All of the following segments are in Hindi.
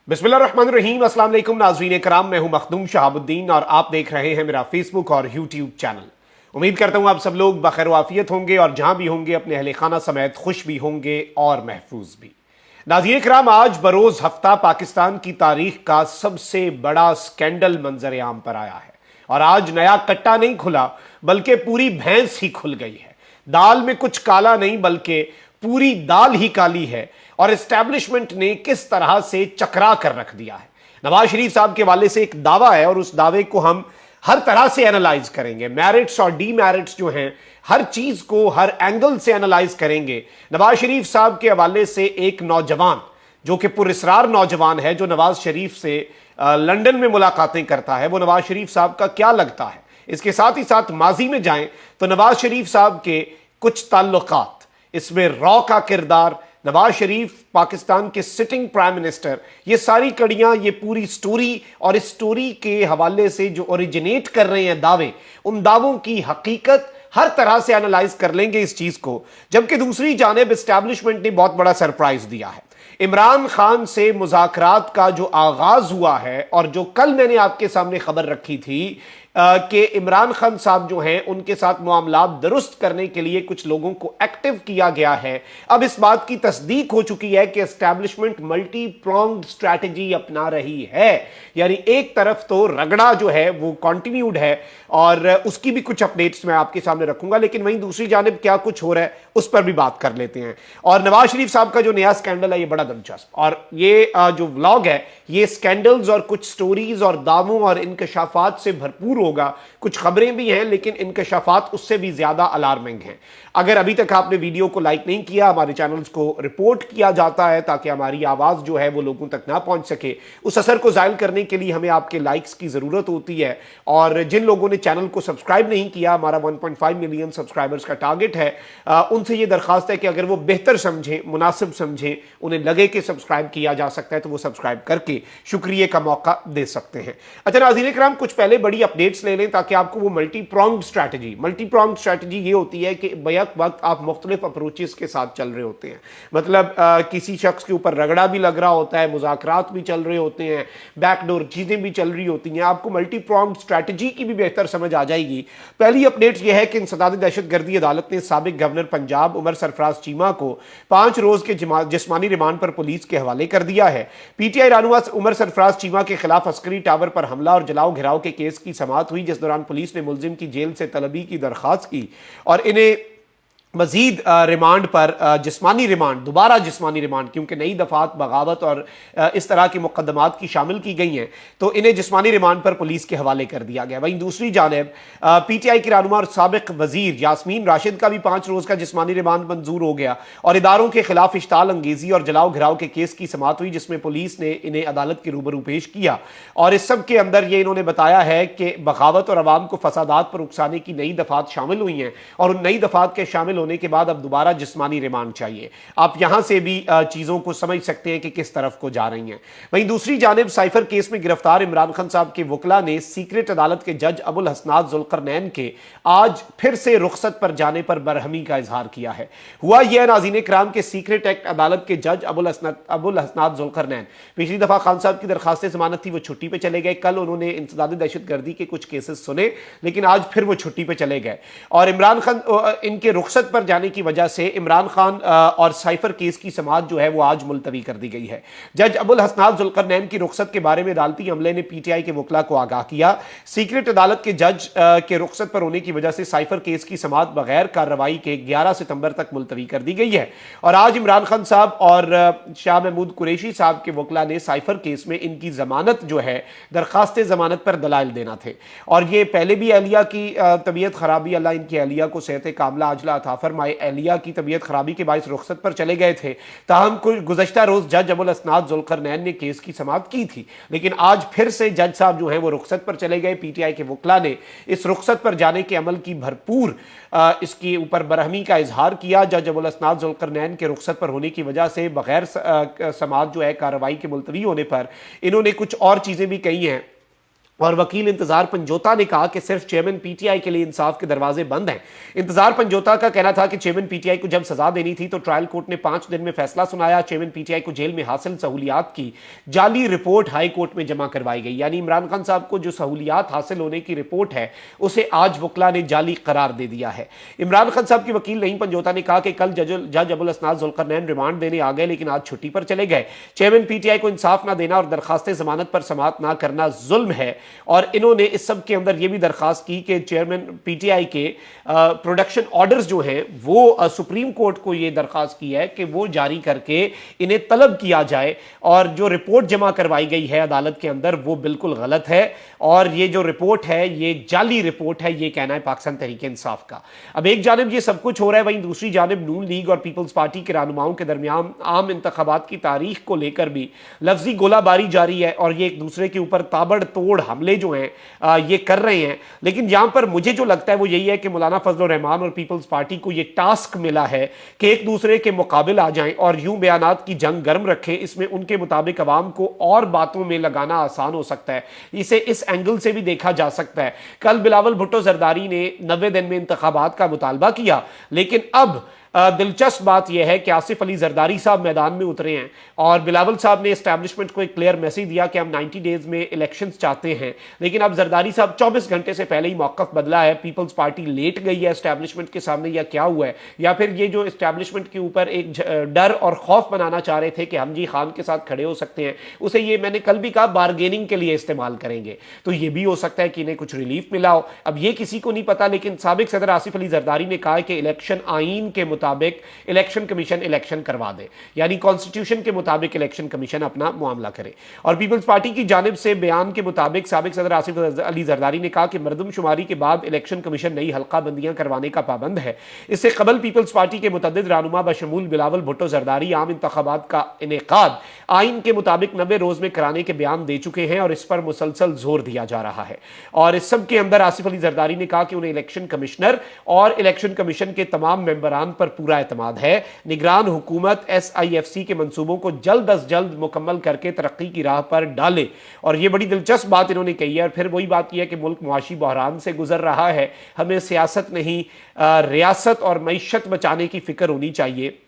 बिस्मिल्लाहिर्रहमानिर्रहीम। अस्सलाम वालेकुम नाज़रीन कराम, मैं हूं मखदूम शहाबुद्दीन और आप देख रहे हैं मेरा फेसबुक और यूट्यूब चैनल। उम्मीद करता हूं आप सब लोग बखैर वाफियत होंगे और जहां भी होंगे अपने अहले खाना समेत खुश भी होंगे और महफूज भी। नाज़रीन कराम, आज बरोज हफ्ता पाकिस्तान की तारीख का सबसे बड़ा स्कैंडल मंजर आम पर आया है और आज नया कट्टा नहीं खुला बल्कि पूरी भैंस ही खुल गई है। दाल में कुछ काला नहीं बल्कि पूरी दाल ही काली है और एस्टैब्लिशमेंट ने किस तरह से चकरा कर रख दिया है। नवाज शरीफ साहब के वाले से एक दावा है और उस दावे को हम हर तरह से एनालाइज करेंगे। मैरिट्स और डीमेरिट्स जो हैं, हर चीज को हर एंगल से एनालाइज करेंगे। नवाज शरीफ साहब के हवाले से एक नौजवान जो कि पुरस्रार नौजवान है, जो नवाज शरीफ से लंदन में मुलाकातें करता है, वो नवाज शरीफ साहब का क्या लगता है। इसके साथ ही साथ माजी में जाएं तो नवाज शरीफ साहब के कुछ ताल्लुकात, इसमें रॉ का किरदार, नवाज शरीफ पाकिस्तान के सिटिंग प्राइम मिनिस्टर, ये सारी कड़ियां, ये पूरी स्टोरी और इस स्टोरी के हवाले से जो ओरिजिनेट कर रहे हैं दावे, उन दावों की हकीकत हर तरह से एनालाइज कर लेंगे इस चीज को। जबकि दूसरी जानिब एस्टैब्लिशमेंट ने बहुत बड़ा सरप्राइज दिया है। इमरान खान से मुज़ाकरात का जो आगाज हुआ है और जो कल मैंने आपके सामने खबर रखी थी कि इमरान खान साहब जो हैं उनके साथ मामला दुरुस्त करने के लिए कुछ लोगों को एक्टिव किया गया है। अब इस बात की तस्दीक हो चुकी है कि एस्टैब्लिशमेंट मल्टी प्रोंग्ड स्ट्रैटेजी अपना रही है। यानी एक तरफ तो रगड़ा जो है वो कंटिन्यूड है और उसकी भी कुछ अपडेट्स मैं आपके सामने रखूंगा, लेकिन वहीं दूसरी जानिब क्या कुछ हो रहा है उस पर भी बात कर लेते हैं। और नवाज शरीफ साहब का जो नया स्कैंडल है ये बड़ा दिलचस्प, और ये जो व्लॉग है ये स्कैंडल्स और कुछ स्टोरीज और दावों और इंकशाफात से भरपूर होगा। कुछ खबरें भी हैं लेकिन इंकशाफात उससे भी ज्यादा अलार्मिंग हैं। अगर अभी तक आपने वीडियो को लाइक नहीं किया, हमारे चैनल्स को रिपोर्ट किया जाता है ताकि हमारी आवाज जो है वो लोगों तक ना पहुंच सके, उस असर को जायल करने के लिए हमें आपके लाइक्स की जरूरत होती है। और जिन लोगों ने चैनल को सब्सक्राइब नहीं किया, हमारा 1.5 मिलियन सब्सक्राइबर्स का टारगेट है, उनसे ये दरखास्त है कि अगर वो बेहतर समझें, मुनासिब समझें, उन्हें लगे कि सब्सक्राइब किया जा सकता है तो वो सब्सक्राइब करके शुक्रिया का मौका दे सकते हैं। अच्छा नाज़रीन किराम, कुछ पहले बड़ी अपडेट्स ले लें ताकि आपको वो मल्टी प्रोंग्ड स्ट्रैटेजी ये होती है कि बैक वक्त आप मुख्तलिफ अप्रोचेस के साथ चल रहे होते हैं। मतलब किसी शख्स के ऊपर रगड़ा भी लग रहा होता है, मुज़ाकरात भी चल रहे होते हैं, बैकडोर चीजें भी चल रही होती हैं, आपको मल्टी प्रोंग्ड स्ट्रैटेजी की भी बेहतर समझ आ जाएगी। पहली अपडेट यह है कि इंसदाद दहशतगर्दी अदालत ने साबिक गवर्नर पंजाब उमर सरफराज चीमा को 5 रोज के जिस्मानी रिमांड पर पुलिस के हवाले कर दिया है। पीटीआई रहनुमा उमर सरफराज चीमा के खिलाफ अस्करी टावर पर हमला और जलाओ घिराव के केस की समाअत हुई, जिस दौरान पुलिस ने मुलजिम की जेल से तलबी की दरखास्त की और इन्हें मजीद रिमांड पर दोबारा जिस्मानी रिमांड, क्योंकि नई दफात बगावत और इस तरह के मुकदमात की शामिल की गई हैं तो इन्हें जिस्मानी रिमांड पर पुलिस के हवाले कर दिया गया। वहीं दूसरी जानिब पीटीआई की रहनुमा और साबिक वजीर यास्मीन राशिद का भी 5 रोज का जिस्मानी रिमांड मंजूर हो गया और इदारों के खिलाफ इश्ताल अंगेजी और जलाओ घिराव के केस की समाअत हुई, जिसमें पुलिस ने इन्हें अदालत के रूबरू पेश किया। और इस सब के अंदर ये इन्होंने बताया है कि बगावत और अवाम को फसादात पर उकसाने की नई दफात शामिल हुई हैं और उन नई दफात के शामिल होने के बाद अब दोबारा जिस्मानी रिमांड चाहिए। आप यहां से भी चीजों को समझ सकते हैं कि किस तरफ को जा रही हैं। वहीं दूसरी जानिब साइफर केस में गिरफ्तार इमरान खान साहब के वकला ने सीक्रेट अदालत के जज अबुल हसनात जुल्करनैन के आज फिर से रुखसत पर जाने पर बरहमी का इजहार किया है। हुआ यह नाज़रीन किराम के सीक्रेट एक्ट अदालत के जज अबुल हसनात जुल्करनैन, पिछली दफा खान साहब की दरखास्त जमानत थी, वो छुट्टी पर चले गए। कल उन्होंने इंसदाद दहशतगर्दी के कुछ केसेस सुने लेकिन आज फिर वो छुट्टी पर चले गए और इमरान खान इनके रुखसत पर जाने की वजह से इमरान खान और साइफर केस की समाअत जो है वो आज मुलतवी कर दी गई है। जज अबुल हसनात जुल्करनैन की रुखसत के बारे में अदालती अमले ने पीटीआई के वकला को आगाह किया। सीक्रेट अदालत के जज के रुखसत पर होने की वजह से साइफर केस की समाअत बगैर कार्रवाई के 11 सितंबर तक मुलतवी कर दी गई है और आज इमरान खान साहब और शाह महमूद कुरैशी साहब के वकला ने साइफर केस में इनकी जमानत जो है, दरखास्त जमानत पर दलाइल देना थे। और ये पहले भी एहलिया की तबीयत खराबी, अल्लाह इनकी एहलिया को सेहत कामला अजला अता फरमाए, एहलिया की तबीयत खराबी के बायस रुखसत पर चले गए थे। ताहम कुछ गुज़श्ता रोज जज अबुल हसनात जुल्करनैन ने केस की समाअत की थी लेकिन आज फिर से जज साहब जो हैं वो रुखसत पर चले गए। पीटीआई के वकला ने इस रुखसत पर जाने के अमल की भरपूर इसके ऊपर बरहमी का इजहार किया। जज अबुल हसनात जुल्करनैन के रुखसत पर होने की वजह से बगैर समाअत जो है कार्रवाई के मुलतवी होने पर इन्होंने कुछ और चीजें भी कही हैं और वकील इंतजार पंजोता ने कहा कि सिर्फ चेयरमैन पीटीआई के लिए इंसाफ के दरवाजे बंद हैं। इंतजार पंजोता का कहना था कि चेयरमैन पीटीआई को जब सजा देनी थी तो ट्रायल कोर्ट ने 5 दिन में फैसला सुनाया। चेयरमैन पीटीआई को जेल में हासिल सहूलियात की जाली रिपोर्ट हाई कोर्ट में जमा करवाई गई, यानी इमरान खान साहब को जो सहूलियात हासिल होने की रिपोर्ट है उसे आज वकला ने जाली करार दे दिया है। इमरान खान साहब के वकील नईम पंजोता ने कहा कि कल जज अबुल असनाद जुल्करनैन रिमांड देने आ गए लेकिन आज छुट्टी पर चले गए। चेयरमैन पीटीआई को इंसाफ ना देना और दरखास्त जमानत पर समाअत ना करना जुल्म है और इन्होंने इस सब के अंदर यह भी दरखास्त की कि चेयरमैन पीटीआई के प्रोडक्शन ऑर्डर्स जो हैं वो सुप्रीम कोर्ट को यह दरखास्त की है कि वो जारी करके इन्हें तलब किया जाए और जो रिपोर्ट जमा करवाई गई है अदालत के अंदर वो बिल्कुल गलत है और ये जो रिपोर्ट है ये जाली रिपोर्ट है, ये कहना है पाकिस्तान तहरीक इंसाफ का। अब एक जानिब ये सब कुछ हो रहा है, वहीं दूसरी जानिब नून लीग और पीपल्स पार्टी के रहनुमाओं के दरमियान आम इंतखाबात की तारीख को लेकर भी लफ्जी गोलाबारी जारी है और ये एक दूसरे के ऊपर ताबड़तोड़ हमले जो हैं ये कर रहे हैं। लेकिन यहां पर मुझे जो लगता है वो यही है कि मौलाना फजल रहमान और पीपल्स पार्टी को ये टास्क मिला है कि एक दूसरे के मुकाबिल आ जाएं और यूं बयानात की जंग गर्म रखें। इसमें उनके मुताबिक अवाम को और बातों में लगाना आसान हो सकता है, इसे इस एंगल से भी देखा जा सकता है। कल बिलावल भुट्टो जरदारी ने 90 दिन में इंतखाबात का मुतालबा किया, लेकिन अब दिलचस्प बात यह है कि आसिफ अली जरदारी साहब मैदान में उतरे हैं और बिलावल साहब ने एस्टैब्लिशमेंट को एक क्लियर मैसेज दिया कि हम 90 डेज में इलेक्शंस चाहते हैं। लेकिन अब जरदारी साहब 24 घंटे से पहले ही मौकफ बदला है। पीपल्स पार्टी लेट गई है एस्टैब्लिशमेंट के सामने, या क्या हुआ है, या फिर ये जो एस्टैब्लिशमेंट के ऊपर एक डर और खौफ बनाना चाह रहे थे कि हम जी खान के साथ खड़े हो सकते हैं, उसे ये मैंने कल भी कहा बार्गेनिंग के लिए इस्तेमाल करेंगे। तो ये भी हो सकता है कि इन्हें कुछ रिलीफ मिला हो, अब ये किसी को नहीं पता। लेकिन साबिक सदर आसिफ अली जरदारी ने कहा कि इलेक्शन आइन के मुताबिक इलेक्शन कमीशन इलेक्शन करवा दे, यानी कॉन्स्टिट्यूशन के मुताबिक इलेक्शन कमीशन अपना मामला करे। और पीपल्स पार्टी की जानिब से बयान के मुताबिक साबिक सदर आसिफ अली जरदारी ने कहा कि मरदमशुमारी के बाद इलेक्शन कमीशन नई हल्का बंदियां करवाने का पाबंद है। इससे कबल पीपल्स पार्टी के मुतअद्दिद रहनुमा बशमूल बिलावल भुट्टो जरदारी आम इंतखाबात का इनेकाद आइन के मुताबिक 90 रोज में कराने के बयान दे चुके हैं और इस पर मुसलसल जोर दिया जा रहा है। और इस सब के अंदर आसिफ अली जरदारी ने कहा कि उन्हें इलेक्शन कमिश्नर और इलेक्शन कमीशन के तमाम मेंबरान पर पूरा एतमाद है। निगरान हुकूमत SIFC के मंसूबों को जल्द अज जल्द मुकम्मल करके तरक्की की राह पर डाले। और यह बड़ी दिलचस्प बात इन्होंने कही है। और फिर वही बात यह है कि मुल्क मुआशी बहरान से गुजर रहा है, हमें सियासत नहीं रियासत और मईशत बचाने की फिक्र होनी चाहिए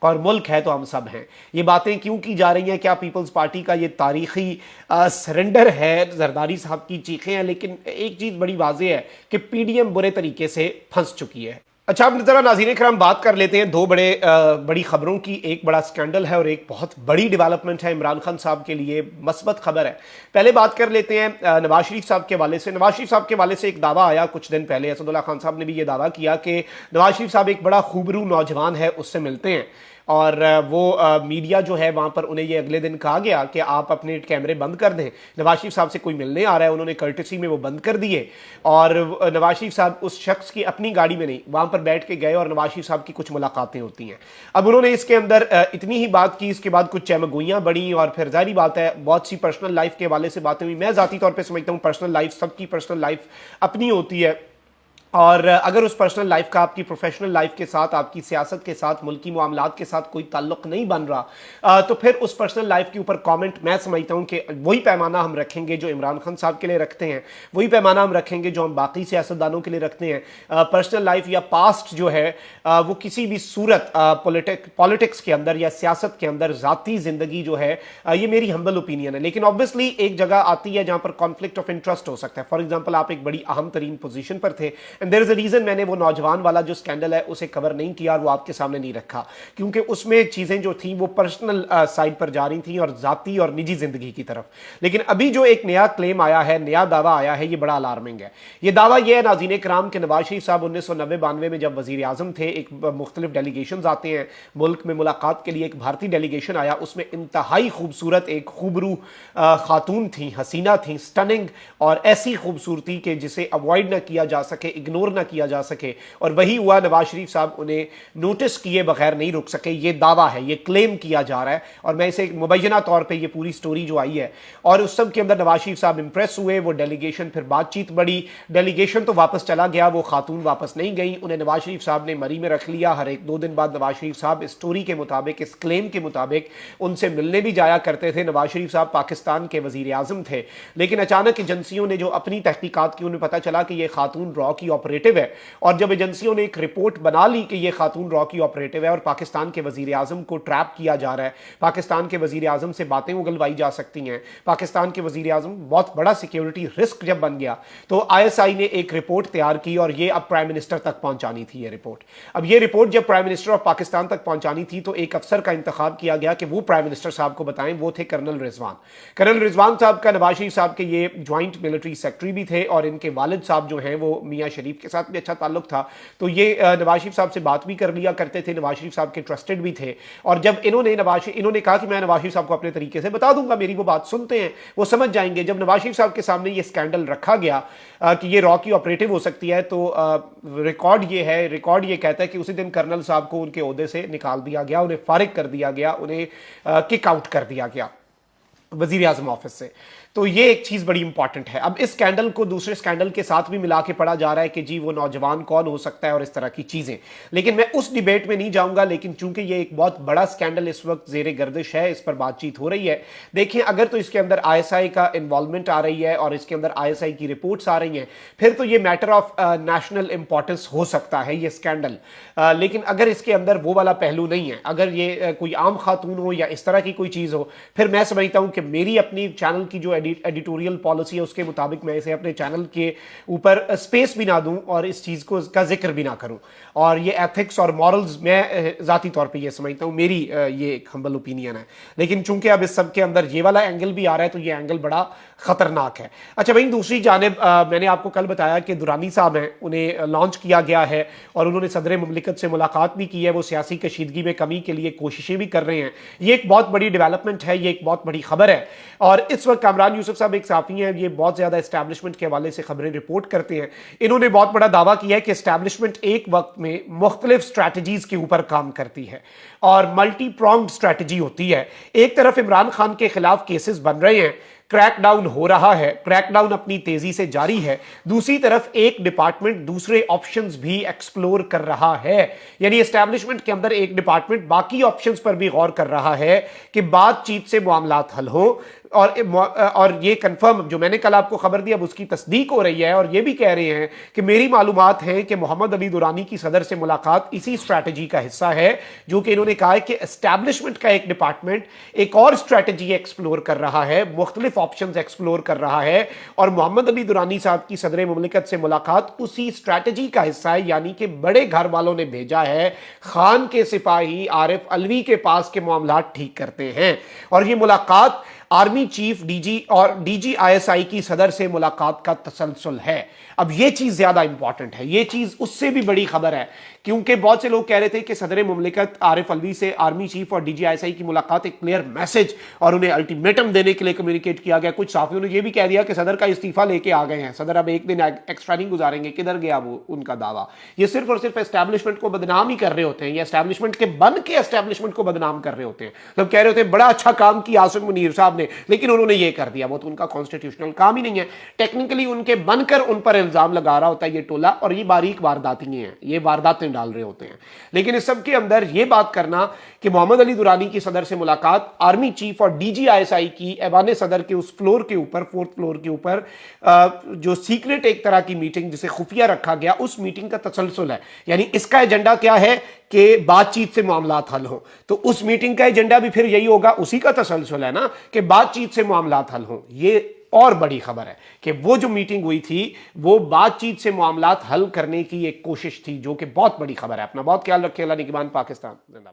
और मुल्क है तो हम सब हैं। ये बातें क्यों की जा रही हैं? क्या पीपल्स पार्टी का ये तारीखी सरेंडर है? जरदारी साहब की चीखें हैं, लेकिन एक चीज़ बड़ी वाज़ेह है कि PDM बुरे तरीके से फंस चुकी है। अच्छा, अब जरा नाज़रीन कराम बात कर लेते हैं दो बड़ी खबरों की। एक बड़ा स्कैंडल है और एक बहुत बड़ी डेवलपमेंट है इमरान खान साहब के लिए, मस्बत खबर है। पहले बात कर लेते हैं नवाज शरीफ साहब के हवाले से। नवाज शरीफ साहब के हवाले से एक दावा आया कुछ दिन पहले, असदुल्ला खान साहब ने भी ये दावा किया कि नवाज शरीफ साहब एक बड़ा खूबरू नौजवान है, उससे मिलते हैं। और वो मीडिया जो है वहाँ पर उन्हें ये अगले दिन कहा गया कि आप अपने कैमरे बंद कर दें, नवाज शरीफ साहब से कोई मिलने आ रहा है। उन्होंने कर्टसी में वो बंद कर दिए और नवाज शरीफ साहब उस शख्स की अपनी गाड़ी में नहीं, वहाँ पर बैठ के गए और नवाज शरीफ साहब की कुछ मुलाकातें होती हैं। अब उन्होंने इसके अंदर इतनी ही बात की, इसके बाद कुछ चमगोइयाँ बढ़ी और फिर जारी बात है बहुत सी पर्सनल लाइफ के हवाले से बातें हुई। मैं ज़ाती तौर पर समझता हूँ पर्सनल लाइफ, सबकी पर्सनल लाइफ अपनी होती है और अगर उस पर्सनल लाइफ का आपकी प्रोफेशनल लाइफ के साथ, आपकी सियासत के साथ, मुल्की मामलात के साथ कोई ताल्लुक नहीं बन रहा तो फिर उस पर्सनल लाइफ के ऊपर कमेंट मैं समझता हूं कि वही पैमाना हम रखेंगे जो इमरान खान साहब के लिए रखते हैं, वही पैमाना हम रखेंगे जो हम बाकी सियासतदानों के लिए रखते हैं। पर्सनल लाइफ या पास्ट जो है वो किसी भी सूरत पॉलिटिक्स के अंदर या सियासत के अंदर ज़ाती ज़िंदगी जो है ये मेरी हम्बल ओपिनियन है। लेकिन ऑब्वियसली एक जगह आती है जहाँ पर कॉन्फ्लिक्ट ऑफ इंटरेस्ट हो सकता है। फॉर एग्जाम्पल आप एक बड़ी अहम तरीन पोजीशन पर थे and there is a reason मैंने वो नौजवान वाला जो स्कैंडल है उसे कवर नहीं किया और वो आपके सामने नहीं रखा, क्योंकि उसमें चीजें जो थी वो पर्सनल साइड पर जा रही थी और जाती और निजी जिंदगी की तरफ। लेकिन अभी जो एक नया क्लेम आया है, नया दावा आया है, ये बड़ा अलार्मिंग है। ये दावा ये है नाज़रीन कराम के नवाज शरीफ साहब 1990-92 में जब वजीर आजम थे, एक मुख्तलिफ डेलीगेशन आते हैं मुल्क में मुलाकात के लिए, एक भारतीय डेलीगेशन आया, उसमें इंतहाई खूबसूरत एक खूबरू खातून थी, हसीना थी, स्टनिंग और ऐसी खूबसूरती के जिसे अवॉइड ना किया जा सके, इग्नोर ना किया जा सके, और वही हुआ। नवाज शरीफ साहब उन्हें नोटिस किए बगैर नहीं रुक सके। ये दावा है, ये क्लेम किया जा रहा है, और मैं इसे मुबैना तौर पर, ये पूरी स्टोरी जो आई है, और उस सब के अंदर नवाज शरीफ साहब इंप्रेस हुए। वो डेलीगेशन, फिर बातचीत बढ़ी, डेलीगेशन तो वापस चला गया, वो खातून वापस नहीं गई, उन्हें नवाज शरीफ साहब ने मरी में रख लिया। हर एक 2 दिन बाद नवाज शरीफ साहब इस स्टोरी के मुताबिक, इस क्लेम के मुताबिक उनसे मिलने भी जाया करते थे। नवाज शरीफ साहब पाकिस्तान के वजीर आजम थे, लेकिन अचानक एजेंसियों ने जो अपनी तहकीकात की, उन्हें पता चला कि यह खातून रॉ की ऑपरेटिव है, और जब एजेंसियों ने एक रिपोर्ट बना ली कि यह खातून रॉ की ऑपरेटिव है और पाकिस्तान के वजीर आजम को ट्रैप किया जा रहा है, पाकिस्तान के वजीर आजम से बातें उगलवाई जा सकती हैं, पाकिस्तान के वजीर आजम बहुत बड़ा सिक्योरिटी रिस्क जब बन गया, तो ISI ने एक रिपोर्ट तैयार की, और यह अब प्राइम मिनिस्टर तक पहुंचानी थी। यह रिपोर्ट, अब यह रिपोर्ट जब प्राइम मिनिस्टर ऑफ पाकिस्तान तक पहुंचानी थी, तो एक अफसर का इंतखाब किया गया कि वो प्राइम मिनिस्टर साहब को बताएं। वो थे कर्नल रिजवान। कर्नल रिजवान साहब का नवाज शरीफ साहब के ये ज्वाइंट मिलिट्री सेक्रेटरी भी थे, और इनके वालिद साहब जो हैं वो मियां शरीफ के साथ भी अच्छा ताल्लुक था, तो ये नवाज शरीफ साहब से बात भी कर लिया करते थे, नवाज शरीफ साहब के ट्रस्टेड भी थे। और जब इन्होंने कहा कि मैं नवाज शरीफ साहब को अपने तरीके से बता दूंगा, मेरी वो बात सुनते हैं, वो समझ जाएंगे। जब नवाज शरीफ साहब के सामने ये स्कैंडल रखा गया कि ये रॉ की ऑपरेटिव हो सकती है, तो रिकॉर्ड ये कहता है कि उसी दिन कर्नल साहब को उनके ओहदे से निकाल दिया गया, उन्हें फारिग कर दिया गया, उन्हें किक आउट कर दिया गया वजीर आजम ऑफिस से। तो ये एक चीज़ बड़ी इंपॉर्टेंट है। अब इस स्कैंडल को दूसरे स्कैंडल के साथ भी मिला के पढ़ा जा रहा है कि जी वो नौजवान कौन हो सकता है और इस तरह की चीज़ें, लेकिन मैं उस डिबेट में नहीं जाऊंगा। लेकिन चूंकि ये एक बहुत बड़ा स्कैंडल इस वक्त जेर गर्दिश है, इस पर बातचीत हो रही है। देखिए, अगर तो इसके अंदर ISI का इन्वॉल्वमेंट आ रही है और इसके अंदर ISI की रिपोर्ट्स आ रही हैं, फिर तो ये मैटर ऑफ नेशनल इंपॉर्टेंस हो सकता है ये स्कैंडल। लेकिन अगर इसके अंदर वो वाला पहलू नहीं है, अगर ये कोई आम खातून हो या इस तरह की कोई चीज़ हो, फिर मैं समझता हूं कि मेरी अपनी चैनल की जो एडिटोरियल पॉलिसी है उसके मुताबिक मैं इसे अपने चैनल के ऊपर स्पेस भी ना दूं और इस चीज़ को का जिक्र भी ना करूं। और ये एथिक्स और मॉरल्स मैं ज़ाती तौर पे ये समझता हूं, मेरी ये एक हम्बल ओपिनियन है। लेकिन चूंकि अब इस सब के अंदर ये वाला एंगल भी आ रहा है, तो ये एंगल बड़ा ख़तरनाक है। अच्छा भाई, दूसरी जानिब मैंने आपको कल बताया कि दुरानी साहब हैं, उन्हें लॉन्च किया गया है और उन्होंने सदर मुमलिकत से मुलाकात भी की है। वो सियासी कशीदगी में कमी के लिए कोशिशें भी कर रहे हैं। ये एक बहुत बड़ी डेवलपमेंट है, ये एक बहुत बड़ी खबर है। और इस वक्त कामरान यूसुफ साहब एक साफ़ी हैं, ये बहुत ज़्यादा एस्टैब्लिशमेंट के हवाले से खबरें रिपोर्ट करते हैं। इन्होंने बहुत बड़ा दावा किया है कि एस्टैब्लिशमेंट एक वक्त में मुख्तलिफ स्ट्रैटेजीज़ के ऊपर काम करती है और मल्टी प्रॉन्ग्ड स्ट्रैटेजी होती है। एक तरफ इमरान खान के खिलाफ केसेस बन रहे हैं, क्रैकडाउन हो रहा है, क्रैकडाउन अपनी तेजी से जारी है। दूसरी तरफ एक डिपार्टमेंट दूसरे ऑप्शंस भी एक्सप्लोर कर रहा है, यानी एस्टैब्लिशमेंट के अंदर एक डिपार्टमेंट बाकी ऑप्शंस पर भी गौर कर रहा है कि बातचीत से मामलात हल हो। और ये कंफर्म जो मैंने कल आपको खबर दी, अब उसकी तस्दीक हो रही है और ये भी कह रहे हैं कि मेरी मालूमात हैं कि मोहम्मद अली दुरानी की सदर से मुलाकात इसी स्ट्रैटेजी का हिस्सा है, जो कि इन्होंने कहा है कि एस्टैब्लिशमेंट का एक डिपार्टमेंट एक और स्ट्रैटेजी एक्सप्लोर कर रहा है, मुख्तलिफ ऑप्शंस एक्सप्लोर कर रहा है, और मोहम्मद अली दुरानी साहब की सदर मुमलिकत से मुलाकात उसी स्ट्रैटेजी का हिस्सा है। यानी कि बड़े घर वालों ने भेजा है खान के सिपाही आरिफ अलवी के पास के मामला ठीक करते हैं, और ये मुलाकात आर्मी चीफ डीजी और DG ISI की सदर से मुलाकात का तसलसल है। अब ये चीज़ ज़्यादा इंपॉर्टेंट है, ये चीज़ उससे भी बड़ी खबर है, क्योंकि बहुत से लोग कह रहे थे कि सदर मुमलिकत आरिफ अलवी से आर्मी चीफ और DG ISI की मुलाकात एक क्लियर मैसेज और उन्हें अल्टीमेटम देने के लिए कम्युनिकेट किया गया। कुछ साफियों ने यह भी कह दिया कि सदर का इस्तीफा लेके आ गए हैं, सदर अब एक दिन एक्स्ट्रा नहीं गुजारेंगे। किधर गया वो उनका दावा? ये सिर्फ और सिर्फ एस्टैब्लिशमेंट को बदनाम ही कर रहे होते हैं, या एस्टैब्लिशमेंट के बन के एस्टैब्लिशमेंट को बदनाम कर रहे होते हैं। सब कह रहे होते हैं बड़ा अच्छा काम किया आसिम मुनीर साहब ने, लेकिन उन्होंने ये कर दिया। वो तो उनका कॉन्स्टिट्यूशनल काम ही नहीं है। टेक्निकली उनके बनकर उन पर इल्जाम लगा रहा होता है ये टोला, और ये बारीक वारदातें हैं, ये वारदातें डाल रहे होते हैं। लेकिन इस सब के अंदर यह बात करना कि मोहम्मद अली दुरानी की सदर से मुलाकात आर्मी चीफ और DG ISI की ऐवान सदर के उस फ्लोर के ऊपर, 4th फ्लोर के ऊपर जो सीक्रेट एक तरह की मीटिंग जिसे खुफिया रखा गया, उस मीटिंग का तसलसल है। यानी इसका एजेंडा क्या है कि बातचीत से मामलात हल हो, तो उस मीटिंग का एजेंडा भी फिर यही होगा, उसी का तसलसल है ना कि बातचीत से मामलात हल हो। ये और बड़ी खबर है कि वो जो मीटिंग हुई थी वो बातचीत से मामलात हल करने की एक कोशिश थी, जो कि बहुत बड़ी खबर है। अपना बहुत ख्याल रखिए। अल्लाह निगहबान। पाकिस्तान जिंदाबाद।